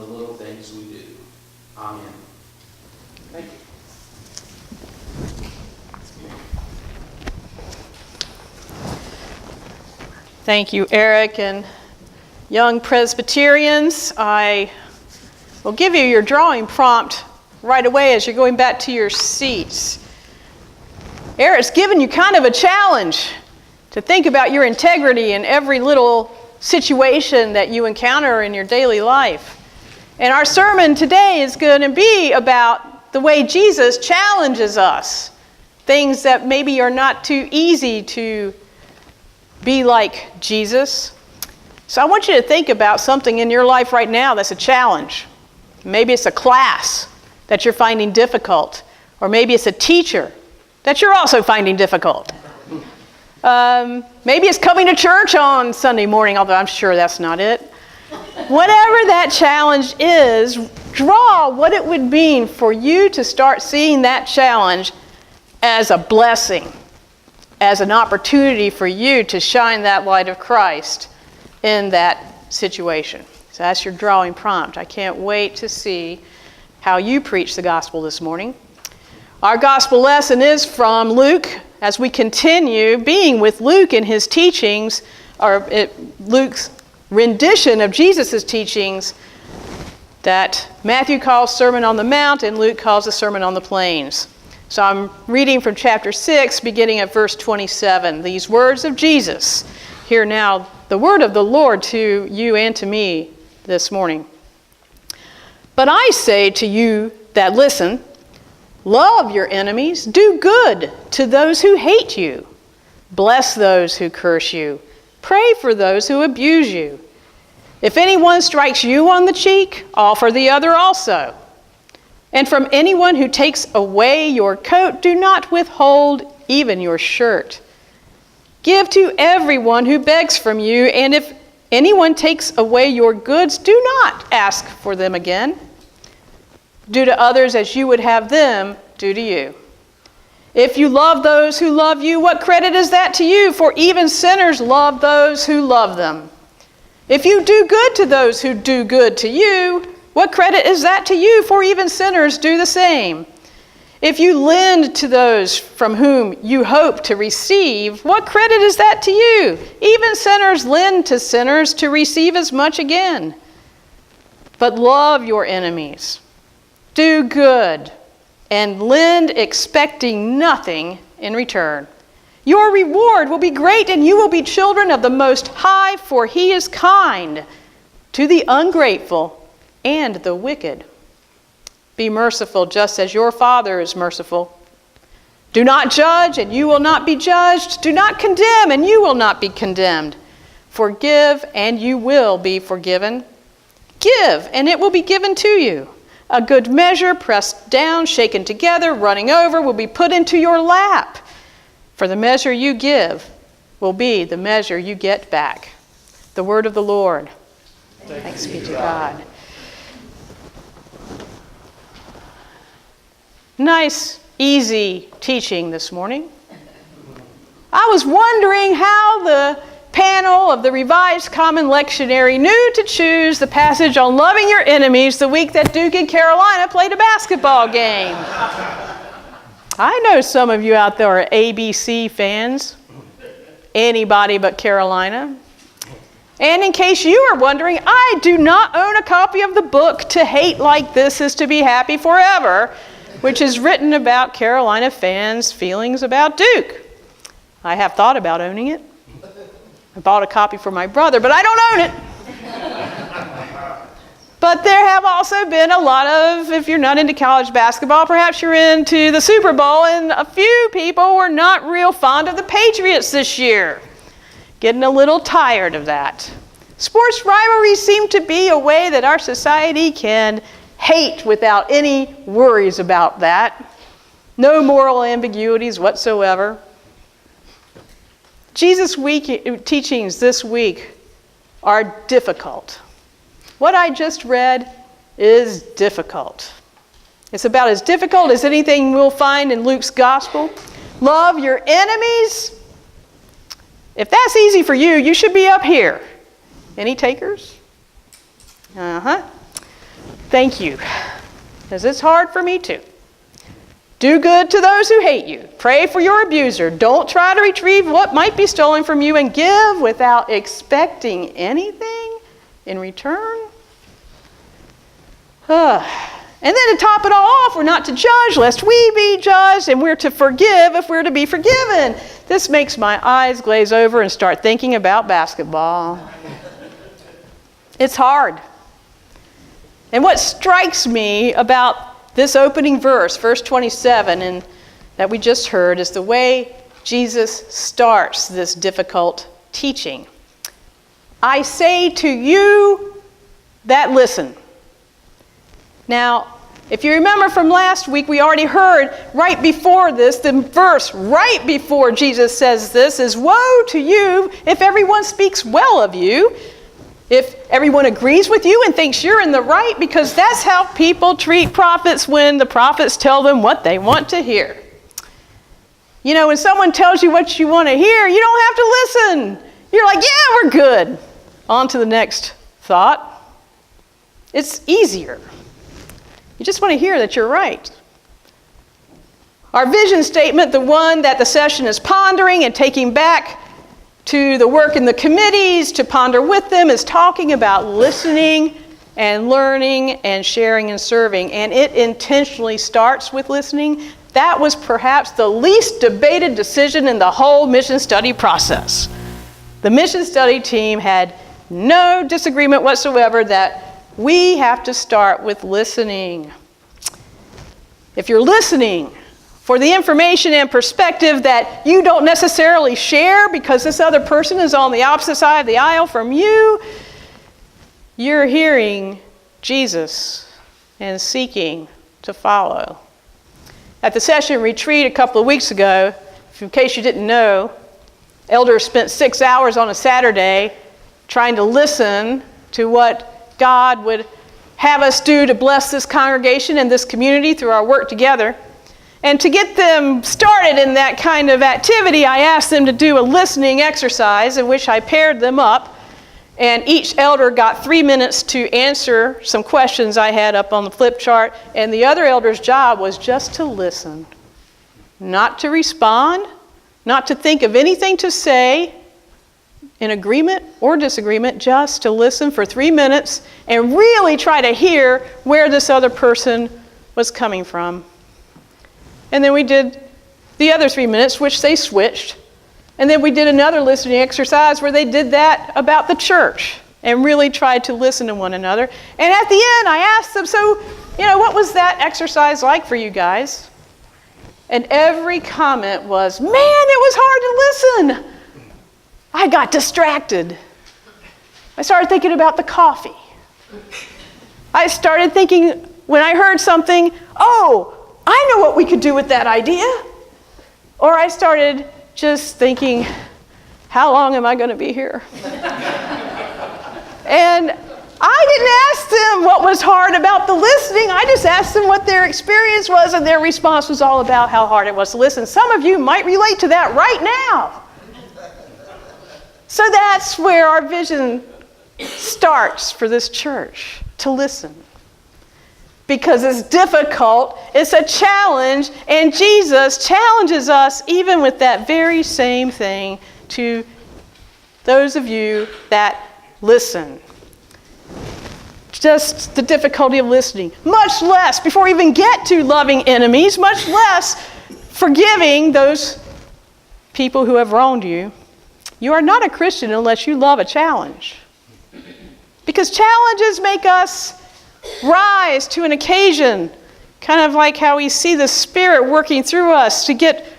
little things we do. Amen. Thank you. Thank you, Eric, and young Presbyterians. I will give you your drawing prompt right away as you're going back to your seats. Eric's given you kind of a challenge to think about your integrity in every little situation that you encounter in your daily life. And our sermon today is going to be about the way Jesus challenges us. Things that maybe are not too easy to be like Jesus. So I want you to think about something in your life right now that's a challenge. Maybe it's a class that you're finding difficult. Or maybe it's a teacher that you're also finding difficult. Maybe it's coming to church on Sunday morning, although I'm sure that's not it. Whatever that challenge is, draw what it would mean for you to start seeing that challenge as a blessing, as an opportunity for you to shine that light of Christ in that situation. So that's your drawing prompt. I can't wait to see how you preach the gospel this morning. Our gospel lesson is from Luke, as we continue being with Luke in his teachings, or Luke's rendition of Jesus' teachings that Matthew calls Sermon on the Mount and Luke calls the Sermon on the Plains. So I'm reading from chapter 6, beginning at verse 27. These words of Jesus. Hear now the word of the Lord to you and to me this morning. But I say to you that listen, love your enemies, do good to those who hate you, bless those who curse you, pray for those who abuse you. If anyone strikes you on the cheek, offer the other also. And from anyone who takes away your coat, do not withhold even your shirt. Give to everyone who begs from you, and if anyone takes away your goods, do not ask for them again. Do to others as you would have them do to you. If you love those who love you, what credit is that to you? For even sinners love those who love them. If you do good to those who do good to you, what credit is that to you? For even sinners do the same. If you lend to those from whom you hope to receive, what credit is that to you? Even sinners lend to sinners to receive as much again. But love your enemies. Do good and lend expecting nothing in return. Your reward will be great, and you will be children of the Most High, for He is kind to the ungrateful and the wicked. Be merciful just as your Father is merciful. Do not judge, and you will not be judged. Do not condemn, and you will not be condemned. Forgive, and you will be forgiven. Give, and it will be given to you. A good measure, pressed down, shaken together, running over, will be put into your lap. For the measure you give will be the measure you get back. The word of the Lord. Thanks be to God. Nice, easy teaching this morning. I was wondering how the panel of the Revised Common Lectionary knew to choose the passage on loving your enemies the week that Duke and Carolina played a basketball game. I know some of you out there are ABC fans. Anybody but Carolina. And in case you are wondering, I do not own a copy of the book To Hate Like This Is to Be Happy Forever, which is written about Carolina fans' feelings about Duke. I have thought about owning it. I bought a copy for my brother, but I don't own it. But there have also been a lot of, if you're not into college basketball, perhaps you're into the Super Bowl, and a few people were not real fond of the Patriots this year. Getting a little tired of that. Sports rivalries seem to be a way that our society can hate without any worries about that. No moral ambiguities whatsoever. Jesus' teachings this week are difficult. What I just read is difficult. It's about as difficult as anything we'll find in Luke's gospel. Love your enemies. If that's easy for you, you should be up here. Any takers? Thank you, because it's hard for me too. Do good to those who hate you. Pray for your abuser. Don't try to retrieve what might be stolen from you, and give without expecting anything in return. And then to top it all off, we're not to judge lest we be judged, and we're to forgive if we're to be forgiven. This makes my eyes glaze over and start thinking about basketball. It's hard. And what strikes me about this opening verse 27, and that we just heard, is the way Jesus starts this difficult teaching. I say to you that listen. Now, if you remember from last week, we already heard right before this, the verse right before Jesus says this is, woe to you if everyone speaks well of you, if everyone agrees with you and thinks you're in the right, because that's how people treat prophets when the prophets tell them what they want to hear. You know, when someone tells you what you want to hear, you don't have to listen. You're like, yeah, we're good. On to the next thought. It's easier. You just want to hear that you're right. Our vision statement, the one that the session is pondering and taking back to the work in the committees to ponder with them, is talking about listening and learning and sharing and serving. And it intentionally starts with listening. That was perhaps the least debated decision in the whole mission study process. The mission study team had no disagreement whatsoever that we have to start with listening. If you're listening for the information and perspective that you don't necessarily share because this other person is on the opposite side of the aisle from you, you're hearing Jesus and seeking to follow. At the session retreat a couple of weeks ago, in case you didn't know, elders spent 6 hours on a Saturday trying to listen to what God would have us do to bless this congregation and this community through our work together. And to get them started in that kind of activity, I asked them to do a listening exercise in which I paired them up, and each elder got 3 minutes to answer some questions I had up on the flip chart, and the other elder's job was just to listen, not to respond, not to think of anything to say, in agreement or disagreement, just to listen for 3 minutes and really try to hear where this other person was coming from. And then we did the other 3 minutes, which they switched. And then we did another listening exercise where they did that about the church and really tried to listen to one another. And at the end, I asked them, so, what was that exercise like for you guys? And every comment was, man, it was hard to listen. I got distracted. I started thinking about the coffee. I started thinking, when I heard something, oh, I know what we could do with that idea. Or I started just thinking, how long am I going to be here? And I didn't ask them what was hard about the listening. I just asked them what their experience was, and their response was all about how hard it was to listen. Some of you might relate to that right now. So that's where our vision starts for this church, to listen. Because it's difficult, it's a challenge, and Jesus challenges us even with that very same thing to those of you that listen. Just the difficulty of listening. Much less, before we even get to loving enemies, much less forgiving those people who have wronged you. You are not a Christian unless you love a challenge. Because challenges make us rise to an occasion, kind of like how we see the Spirit working through us to get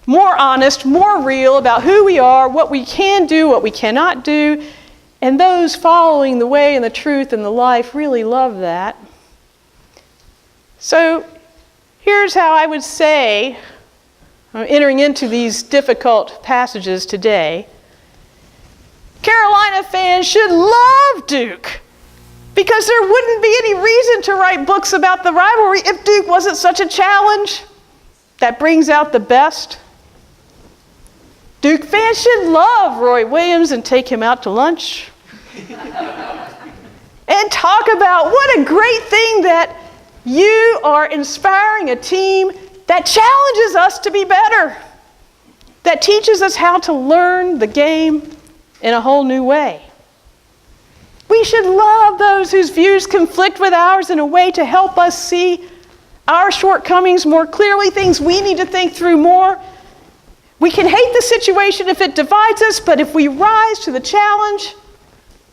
more honest, more real about who we are, what we can do, what we cannot do. And those following the way and the truth and the life really love that. So here's how I would say, entering into these difficult passages today, Carolina fans should love Duke, because there wouldn't be any reason to write books about the rivalry if Duke wasn't such a challenge that brings out the best. Duke fans should love Roy Williams and take him out to lunch. and talk about what a great thing that you are inspiring a team that challenges us to be better, that teaches us how to learn the game in a whole new way. We should love those whose views conflict with ours in a way to help us see our shortcomings more clearly, things we need to think through more. We can hate the situation if it divides us, but if we rise to the challenge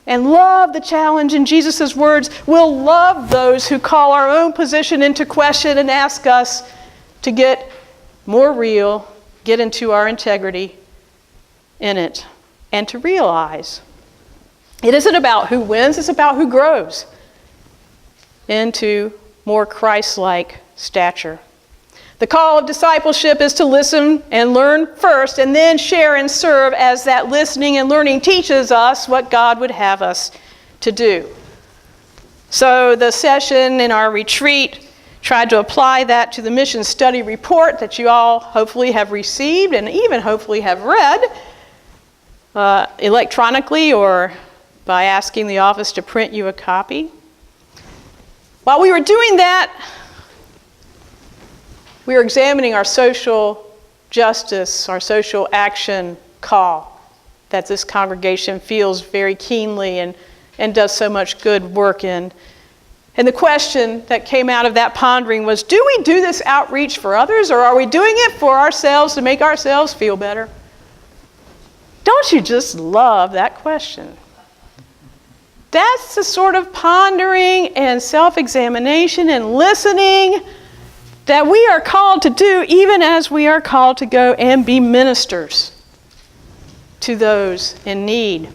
and love the challenge in Jesus' words, we'll love those who call our own position into question and ask us to get more real, get into our integrity in it, and to realize it isn't about who wins, it's about who grows into more Christ-like stature. The call of discipleship is to listen and learn first, and then share and serve as that listening and learning teaches us what God would have us to do. So the session in our retreat tried to apply that to the mission study report that you all hopefully have received and even hopefully have read electronically or by asking the office to print you a copy. While we were doing that, we were examining our social justice, our social action call that this congregation feels very keenly and does so much good work in. And the question that came out of that pondering was, do we do this outreach for others, or are we doing it for ourselves to make ourselves feel better? Don't you just love that question? That's the sort of pondering and self-examination and listening that we are called to do, even as we are called to go and be ministers to those in need.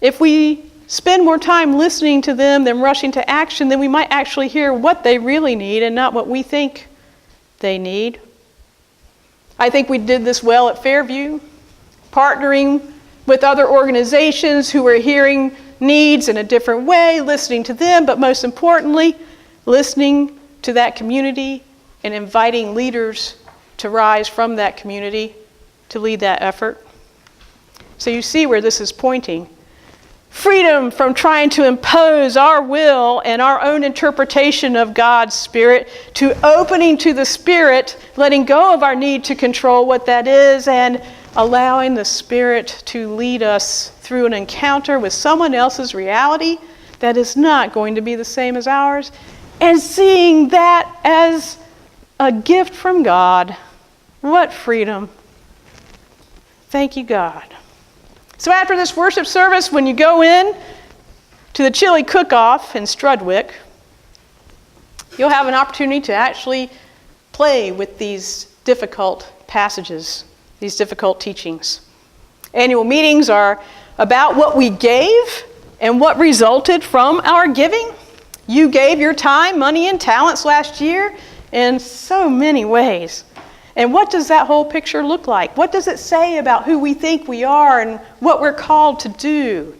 If we spend more time listening to them than rushing to action, then we might actually hear what they really need and not what we think they need. I think we did this well at Fairview, partnering with other organizations who were hearing needs in a different way, listening to them, but most importantly, listening to that community and inviting leaders to rise from that community to lead that effort. So you see where this is pointing. Freedom from trying to impose our will and our own interpretation of God's Spirit, to opening to the Spirit, letting go of our need to control what that is, and allowing the Spirit to lead us through an encounter with someone else's reality that is not going to be the same as ours, and seeing that as a gift from God. What freedom. Thank you, God. So after this worship service, when you go in to the chili cook-off in Strudwick, you'll have an opportunity to actually play with these difficult passages, these difficult teachings. Annual meetings are about what we gave and what resulted from our giving. You gave your time, money, and talents last year in so many ways. And what does that whole picture look like? What does it say about who we think we are and what we're called to do?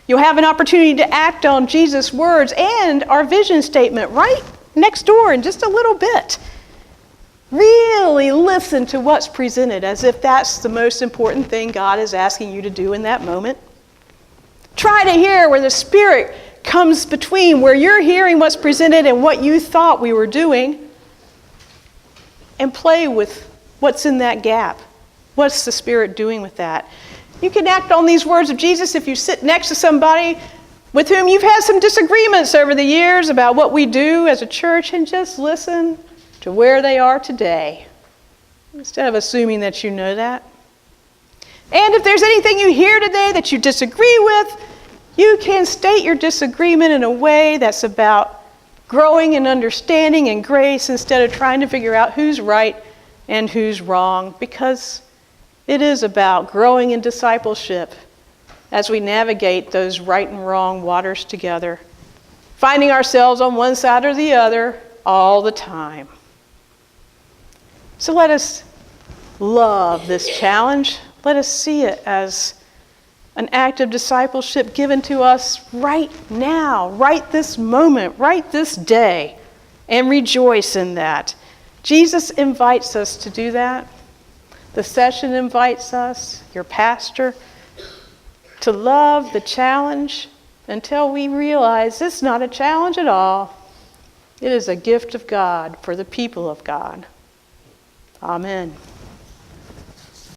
You'll have an opportunity to act on Jesus' words and our vision statement right next door in just a little bit. Really listen to what's presented as if that's the most important thing God is asking you to do in that moment. Try to hear where the Spirit comes between where you're hearing what's presented and what you thought we were doing, and play with what's in that gap. What's the Spirit doing with that? You can act on these words of Jesus if you sit next to somebody with whom you've had some disagreements over the years about what we do as a church, and just listen to where they are today, instead of assuming that you know that. And if there's anything you hear today that you disagree with, you can state your disagreement in a way that's about growing in understanding and grace instead of trying to figure out who's right and who's wrong, because it is about growing in discipleship as we navigate those right and wrong waters together, finding ourselves on one side or the other all the time. So let us love this challenge. Let us see it as an act of discipleship given to us right now, right this moment, right this day, and rejoice in that. Jesus invites us to do that. The session invites us, your pastor, to love the challenge until we realize it's not a challenge at all. It is a gift of God for the people of God. Amen.